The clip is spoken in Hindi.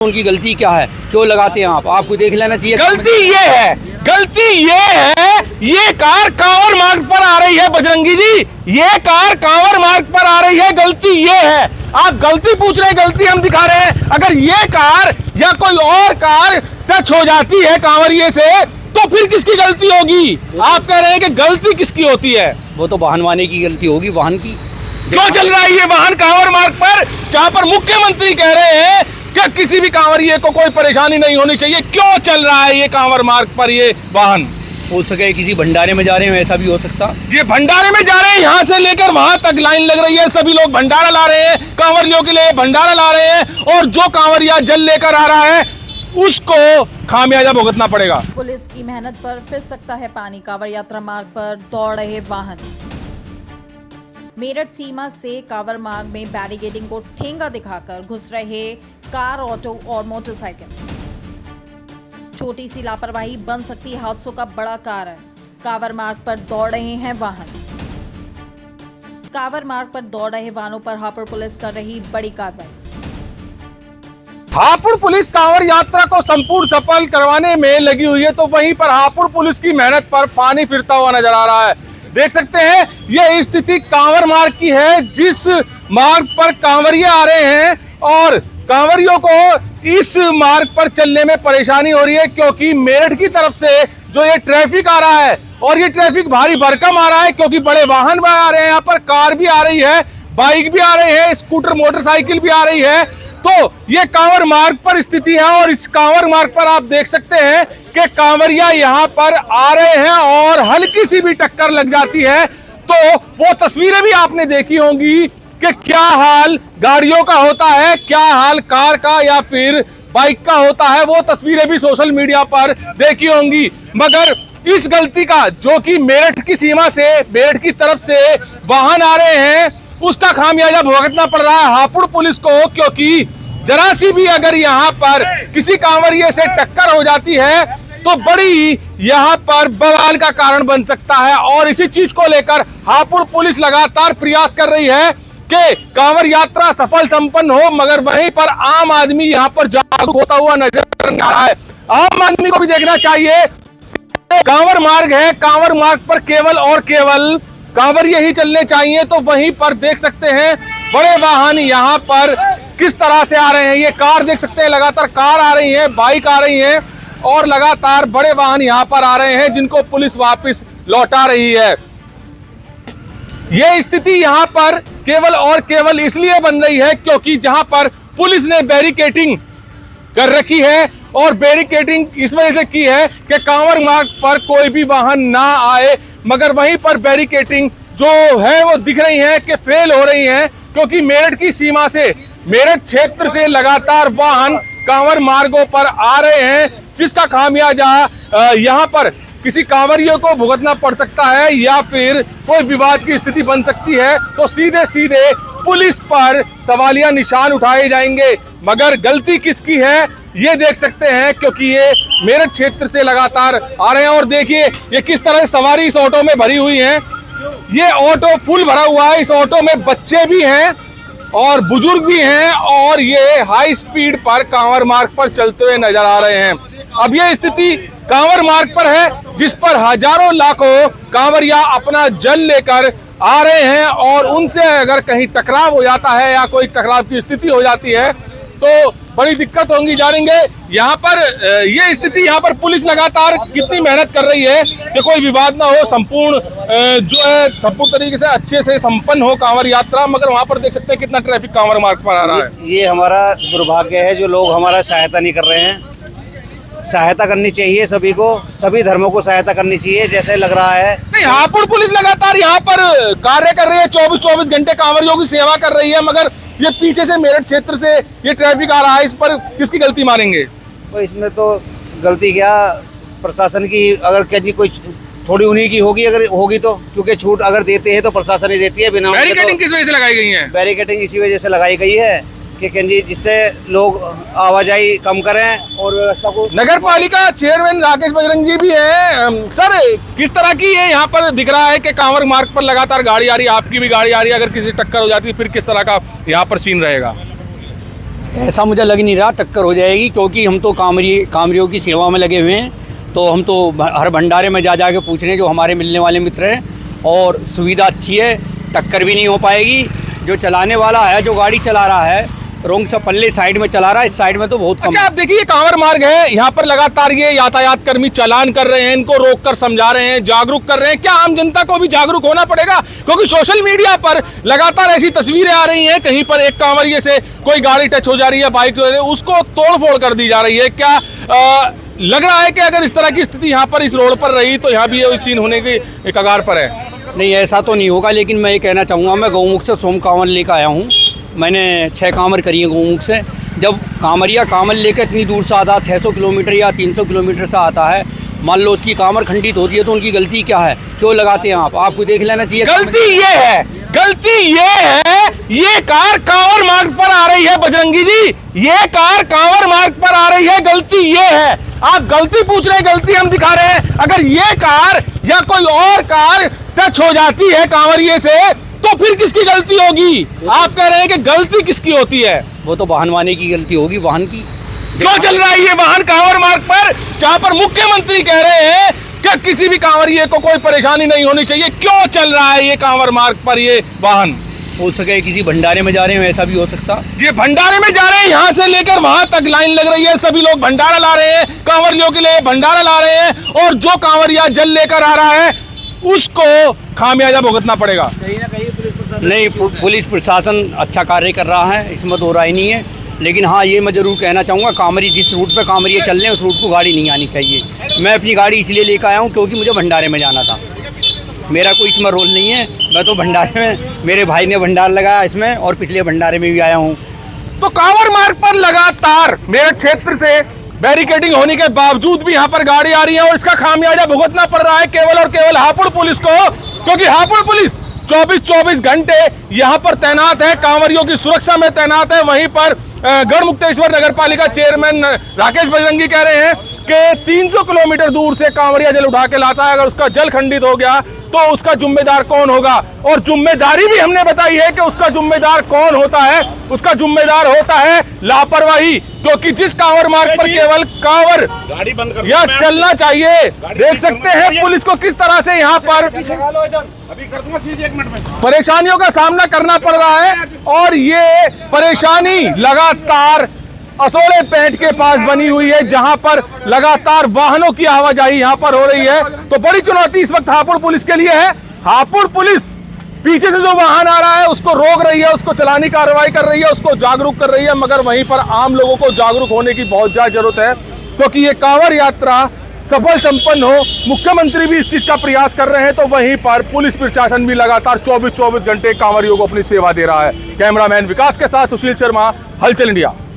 उनकी गलती क्या है, क्यों लगाते हैं आप? आपको देख लेना चाहिए। गलती ये है, ये कार कांवर मार्ग पर आ रही है बजरंगी जी, ये कार कांवर मार्ग पर आ रही है। गलती ये है, आप गलती पूछ रहे हैं, गलती हम दिखा रहे हैं। अगर ये कार या कोई और कार टच हो जाती है कांवरिये से तो फिर किसकी गलती होगी? आप कह रहे हैं कि गलती किसकी होती है? वो तो वाहन वाले की गलती होगी, वाहन की। क्यों चल रहा है ये वाहन कांवर मार्ग पर, जहां पर मुख्यमंत्री कह रहे हैं कि किसी भी कांवरिये को कोई परेशानी नहीं होनी चाहिए? क्यों चल रहा है ये कांवर मार्ग पर ये वाहन? हो सके किसी भंडारे में जा रहे हैं, ऐसा भी हो सकता। ये भंडारे में जा रहे हैं, यहाँ से लेकर वहां तक लाइन लग रही है, सभी लोग भंडारा ला रहे हैं, कांवरियों के लिए भंडारा ला रहे हैं, और जो कांवरिया जल लेकर आ रहा है उसको खामियाजा भुगतना पड़ेगा। पुलिस की मेहनत पर फिर सकता है पानी। कांवड़ यात्रा मार्ग पर दौड़ रहे वाहन। मेरठ सीमा से कांवड़ मार्ग में बैरिकेडिंग को ठेंगा दिखाकर घुस रहे कार, ऑटो और मोटरसाइकिल। छोटी सी लापरवाही बन सकती है हादसों का बड़ा कारण। कांवड़ मार्ग पर दौड़ रहे हैं वाहन। कांवड़ मार्ग पर दौड़ रहे वाहनों पर हापुड़ पुलिस कर रही बड़ी कार्रवाई। हापुड़ पुलिस कांवड़ यात्रा को संपूर्ण सफल करवाने में लगी हुई है, तो वहीं पर हापुड़ पुलिस की मेहनत पर पानी फिरता हुआ नजर आ रहा है। देख सकते हैं यह स्थिति कांवड़ मार्ग की है, जिस मार्ग पर कांवरिये आ रहे हैं और कांवरियों को इस मार्ग पर चलने में परेशानी हो रही है, क्योंकि मेरठ की तरफ से जो ये ट्रैफिक आ रहा है और ये ट्रैफिक भारी भरकम आ रहा है, क्योंकि बड़े वाहन भी आ रहे हैं, यहाँ पर कार भी आ रही है, बाइक भी आ रहे हैं, स्कूटर मोटरसाइकिल भी आ रही है। तो ये कांवड़ मार्ग पर स्थिति है, और इस कांवड़ मार्ग पर आप देख सकते हैं कि कांवरिया यहाँ पर आ रहे हैं और हल्की सी भी टक्कर लग जाती है तो वो तस्वीरें भी आपने देखी होंगी कि क्या हाल गाड़ियों का होता है, क्या हाल कार का या फिर बाइक का होता है। वो तस्वीरें भी सोशल मीडिया पर देखी होंगी। मगर इस गलती का, जो कि मेरठ की सीमा से, मेरठ की तरफ से वाहन आ रहे हैं, उसका खामियाजा भुगतना पड़ रहा है हापुड़ पुलिस को, क्योंकि जरा सी भी अगर यहाँ पर किसी कांवरिये से टक्कर हो जाती है तो बड़ी यहाँ पर बवाल का कारण बन सकता है। और इसी चीज को लेकर हापुड़ पुलिस लगातार प्रयास कर रही है कि कांवड़ यात्रा सफल संपन्न हो, मगर वहीं पर आम आदमी यहाँ पर जागरूक होता हुआ नजर आ रहा है। आम आदमी को भी देखना चाहिए, कांवड़ मार्ग है, कांवड़ मार्ग पर केवल और केवल कांवरिये ही चलने चाहिए। तो वहीं पर देख सकते हैं बड़े वाहन यहाँ पर किस तरह से आ रहे हैं। ये कार देख सकते हैं, लगातार कार आ रही है, बाइक आ रही है, और लगातार बड़े वाहन यहाँ पर आ रहे हैं, जिनको पुलिस वापस लौटा रही है। ये स्थिति यहाँ पर केवल और केवल इसलिए बन रही है क्योंकि जहां पर पुलिस ने बैरिकेडिंग कर रखी है, और बैरिकेडिंग इस वजह से की है कि कांवड़ मार्ग पर कोई भी वाहन ना आए, मगर वहीं पर बैरिकेडिंग जो है वो दिख रही है कि फेल हो रही है, क्योंकि मेरठ की सीमा से, मेरठ क्षेत्र से लगातार वाहन कांवड़ मार्गों पर आ रहे हैं, जिसका खामियाजा यहाँ पर किसी कांवरिये को भुगतना पड़ सकता है या फिर कोई विवाद की स्थिति बन सकती है। तो सीधे सीधे पुलिस पर सवालिया निशान उठाए जाएंगे। मगर गलती किसकी है ये देख सकते हैं, क्योंकि ये मेरठ क्षेत्र से लगातार आ रहे हैं। और देखिए ये किस तरह सवारी इस ऑटो में भरी हुई है। ये ऑटो फुल भरा हुआ है, इस ऑटो में बच्चे भी हैं और बुजुर्ग भी हैं, और ये हाई स्पीड पर कांवड़ मार्ग पर चलते हुए नजर आ रहे हैं। अब ये स्थिति कांवड़ मार्ग पर है, जिस पर हजारों लाखों कांवरिया अपना जल लेकर आ रहे हैं, और उनसे अगर कहीं टकराव हो जाता है या कोई टकराव की स्थिति हो जाती है तो बड़ी दिक्कत होंगी। जानेंगे यहाँ पर ये स्थिति, यहाँ पर पुलिस लगातार कितनी मेहनत कर रही है कि कोई विवाद ना हो, संपूर्ण जो है संपूर्ण तरीके से अच्छे से संपन्न हो कांवड़ यात्रा। मगर वहाँ पर देख सकते हैं कितना ट्रैफिक कांवड़ मार्ग पर आ रहा है। ये हमारा दुर्भाग्य है, जो लोग हमारा सहायता नहीं कर रहे हैं। सहायता करनी चाहिए सभी को, सभी धर्मों को सहायता करनी चाहिए, जैसे लग रहा है। नहीं, हापुड़ पुलिस लगातार यहाँ पर कार्य कर रही है, 24-24 घंटे कांवरियों की सेवा कर रही है, मगर ये पीछे से मेरठ क्षेत्र से ये ट्रैफिक आ रहा है, इस पर किसकी गलती मानेंगे? तो इसमें तो गलती क्या प्रशासन की, अगर कहीं कोई थोड़ी उन्हीं की होगी, अगर होगी तो, क्योंकि छूट अगर देते हैं तो प्रशासन ही देती है। बिना बैरिकेडिंग किस वजह से लगाई गई है? बैरिकेडिंग इसी वजह से लगाई गई है कि जिससे लोग आवाजाही कम करें और व्यवस्था को। नगर पालिका चेयरमैन राकेश बजरंग जी भी हैं। सर, किस तरह की ये यहाँ पर दिख रहा है कि कांवड़ मार्ग पर लगातार गाड़ी आ रही है, आपकी भी गाड़ी आ रही है, अगर किसी टक्कर हो जाती है फिर किस तरह का यहाँ पर सीन रहेगा? ऐसा मुझे लग नहीं रहा टक्कर हो जाएगी, क्योंकि हम तो कांवरियों की सेवा में लगे हुए हैं। तो हम तो हर भंडारे में जा के पूछ रहे हैं जो हमारे मिलने वाले मित्र हैं, और सुविधा अच्छी है, टक्कर भी नहीं हो पाएगी। जो चलाने वाला है, जो गाड़ी चला रहा है, रोंग से पल्ले साइड में चला रहा है, इस साइड में तो बहुत कम। अच्छा, आप देखिए कांवर मार्ग है, यहाँ पर लगातार ये यातायात कर्मी चालान कर रहे हैं, इनको रोक कर समझा रहे हैं, जागरूक कर रहे हैं। क्या आम जनता को भी जागरूक होना पड़ेगा? क्योंकि सोशल मीडिया पर लगातार ऐसी तस्वीरें आ रही हैं, कहीं पर एक कांवरिये से कोई गाड़ी टच हो जा रही है, बाइक उसको तोड़फोड़ कर दी जा रही है। क्या लग रहा है कि अगर इस तरह की स्थिति यहाँ पर इस रोड पर रही तो यहाँ भी ये सीन होने की कगार पर है? नहीं, ऐसा तो नहीं होगा, लेकिन मैं ये कहना चाहूँगा, मैं गौमुख से सोम कांवर लेकर आया हूँ। मैंने 6 कांवर करी है गौमुख से। जब कांवरिया कांवर लेकर इतनी दूर से आता, 600 किलोमीटर या 300 किलोमीटर से आता है, मान लो उसकी कांवर खंडित होती है, तो उनकी गलती क्या है? क्यों लगाते हैं आप? आपको देख लेना चाहिए। गलती ये है, ये कार कांवर मार्ग पर आ रही है बजरंगी जी, ये कार कांवर मार्ग पर आ रही है, गलती ये है। आप गलती पूछ रहे हैं, गलती हम दिखा रहे हैं। अगर ये कार या कोई और कार टच हो जाती है कांवरिये से, तो फिर किसकी गलती होगी? आप कह रहे हैं कि गलती किसकी होती है? वो तो वाहन वाले की गलती होगी, वाहन की। क्यों चल रहा है ये वाहन कांवर मार्ग पर, जहां पर मुख्यमंत्री कह रहे हैं कि किसी भी कांवरिये को कोई परेशानी नहीं होनी चाहिए? क्यों चल रहा है ये कांवर मार्ग पर ये वाहन? हो सके किसी भंडारे में जा रहे हैं, ऐसा भी हो सकता। ये भंडारे में जा रहे हैं, यहाँ से लेकर वहां तक लाइन लग रही है, सभी लोग भंडारा ला रहे हैं, कांवरियों के लिए भंडारा ला रहे हैं, और जो कांवरिया जल लेकर आ रहा है उसको खामियाजा भुगतना पड़ेगा। नहीं, पुलिस प्रशासन अच्छा कार्य कर रहा है, इसमें दो राय नहीं है। लेकिन हाँ, ये मैं ज़रूर कहना चाहूँगा, कांवरी जिस रूट पे कांवरिये चल रहे हैं उस रूट को गाड़ी नहीं आनी चाहिए। मैं अपनी गाड़ी इसलिए लेकर आया हूँ क्योंकि मुझे भंडारे में जाना था। मेरा कोई इसमें रोल नहीं है, मैं तो भंडारे में, मेरे भाई ने भंडार लगाया इसमें, और पिछले भंडारे में भी आया हूँ। तो कांवर मार्ग पर लगातार मेरे क्षेत्र से बैरिकेडिंग होने के बावजूद भी यहाँ पर गाड़ी आ रही है, और इसका खामियाजा भुगतना पड़ रहा है केवल और केवल हापुड़ पुलिस को, क्योंकि हापुड़ पुलिस 24 घंटे यहाँ पर तैनात है, कांवरियों की सुरक्षा में तैनात है। वहीं पर गढ़मुक्तेश्वर नगर पालिका चेयरमैन राकेश बजरंगी कह रहे हैं कि 300 किलोमीटर दूर से कांवरिया जल उठा के लाता है, अगर उसका जल खंडित हो गया तो उसका जिम्मेदार कौन होगा? और जिम्मेदारी भी हमने बताई है कि उसका जिम्मेदार कौन होता है। उसका जिम्मेदार होता है लापरवाही, क्योंकि जिस कांवर मार्ग पर केवल कांवर गाड़ी बंद कर या चलना चाहिए। देख सकते हैं पुलिस को किस तरह से यहाँ पर अभी कर दूंगा सीधे 1 मिनट में परेशानियों का सामना करना पड़ रहा है, और ये परेशानी लगातार असोले पेट के पास बनी हुई है, जहां पर लगातार वाहनों की आवाजाही यहां पर हो रही है। तो बड़ी चुनौती इस वक्त हापुड़ पुलिस के लिए है। हापुड़ पुलिस पीछे से जो वाहन आ रहा है उसको रोक रही है, उसको चलाने की कार्रवाई कर रही है, उसको जागरूक कर रही है, मगर वहीं पर आम लोगों को जागरूक होने की बहुत ज्यादा जरूरत है, क्योंकि ये कांवर यात्रा सफल संपन्न हो। मुख्यमंत्री भी इस चीज का प्रयास कर रहे हैं, तो वहीं पर पुलिस प्रशासन भी लगातार 24 घंटे कांवरियों को अपनी सेवा दे रहा है। कैमरामैन विकास के साथ सुशील शर्मा, हलचल इंडिया।